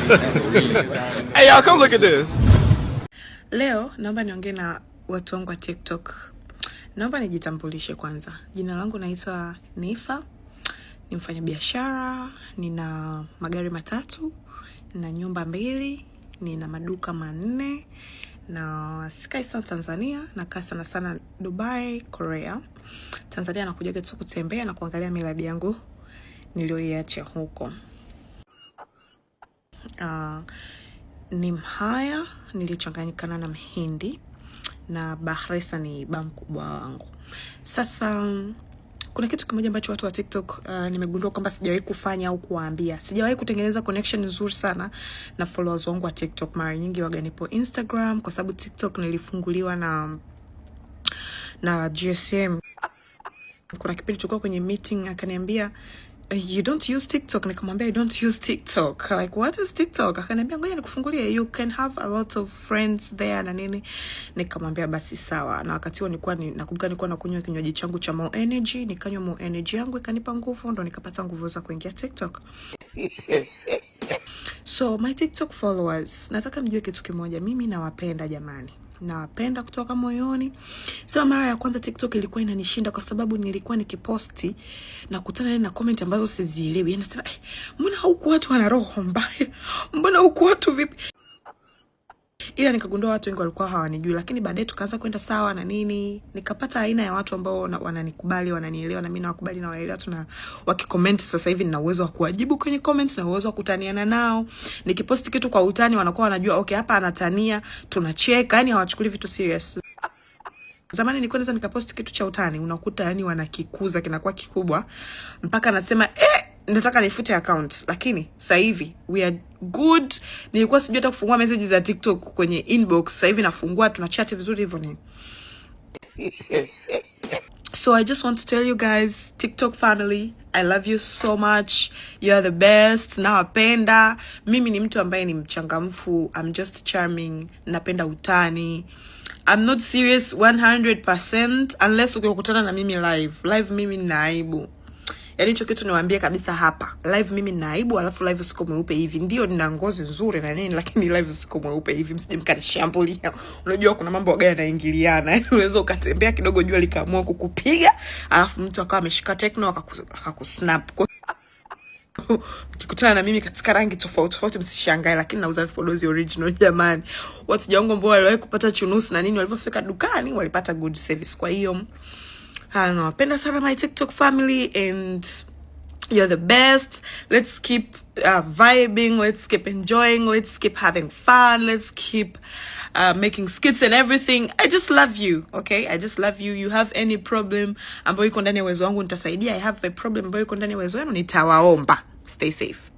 Hey y'all, come look at this. Leo naomba niongee na watu wangu wa TikTok. Naomba nijitambulishe kwanza. Jina langu naitwa Nifa. Ni mfanyabiashara, nina magari 3, nina nyumba 2, nina maduka 4, na sikai sana Tanzania, nakaa sana sana Dubai, Korea. Tanzania nakujaga tu kutembea na kuangalia miradi yangu niliyoiacha huko. Ni Mhaya, nilichanganyikana na Mhindi, na Bahresa ni baba mkubwa wangu. Sasa kuna kitu kimoja ambacho watu wa TikTok nimegundua kwamba sijawahi kufanya au kuwaambia. Sijawahi kutengeneza connection nzuri sana na followers wangu wa TikTok. Mara nyingi waga nipo Instagram kwa sababu TikTok nilifunguliwa na GSM. Kuna kipindi tulikuwa kwenye meeting akaniambia, you don't use TikTok. Nikamwambia I don't use TikTok. Like, what is TikTok? Akaniambia ngoja nikufungulie, you can have a lot of friends there na nini. Nikamwambia basi sawa. Na wakati huo nakumbuka nilikuwa nakunywa kinywaji changu cha Mo Energy, nikanywa Mo Energy yangu ikanipa nguvu, ndo nikapata nguvu za kuingia TikTok. So my TikTok followers, nataka mjue kitu kimoja, mimi nawapenda jamani. Nawapenda kutoka moyoni. Sema mara ya kwanza TikTok ilikuwa inanishinda kwa sababu nilikuwa nikiposti na kutana na comment ambazo sizielewi. Yanasema, mbona huku watu wana roho mbaya? Mbona huku watu vipi? Ila nikagundua watu wengi walikuwa hawanijui, lakini baadaye tukaanza kwenda sawa na nini. Nikapata aina ya watu ambao wananikubali, wananielewa na mimi nawakubali na waelewa. Tuna wakicomment sasa hivi nina uwezo wa kuwajibu kwenye comments na uwezo wa kutaniana nao. Nikiposti kitu kwa utani wanakuwa wanajua okay, hapa anatania, tunacheka, yani hawachukuli vitu serious. Zamani nilikuwa naweza nikaposti kitu cha utani, unakuta yani wanakikuza kinakuwa kikubwa mpaka nasema nataka nifute account. Lakini sasa hivi we are good. Nilikuwa sijui hata kufungua messages za TikTok kwenye inbox. Sasa hivi nafungua, tunachat vizuri hivyo ni. So I just want to tell you guys, TikTok family, I love you so much. You are the best. Nawapenda. Mimi ni mtu ambaye ni mchangamfu. I'm just charming. Napenda utani. I'm not serious 100% unless ukikutana na mimi live. Live mimi nina aibu. Yaani hicho kitu niwaambie kabisa hapa. Live mimi nina aibu, alafu live siko mweupe hivi. Ndio nina ngozi nzuri na nini, lakini live siko mweupe hivi. Msije mkanishambulia. Unajua kuna mambo gani yanaingiliana. Yaani unaweza ukatembea kidogo jua likaamua kukupiga, alafu mtu akawa ameshika techno akakusnap. Mkikutana na mimi katika rangi tofauti tofauti msishangae, lakini nauza vipodozi original jamani. Watu wangu ambao waliwahi kupata chunusi na nini walipofika dukani walipata good service. Kwa hiyo nawapenda sana my TikTok family and you're the best. Let's keep vibing, let's keep enjoying, let's keep having fun, let's keep making skits and everything. I just love you, okay? I just love you. You have any problem ambayo iko ndani ya uwezo wangu nitasaidia. I have a problem ambayo iko ndani ya uwezo wenu nitawaomba. Stay safe.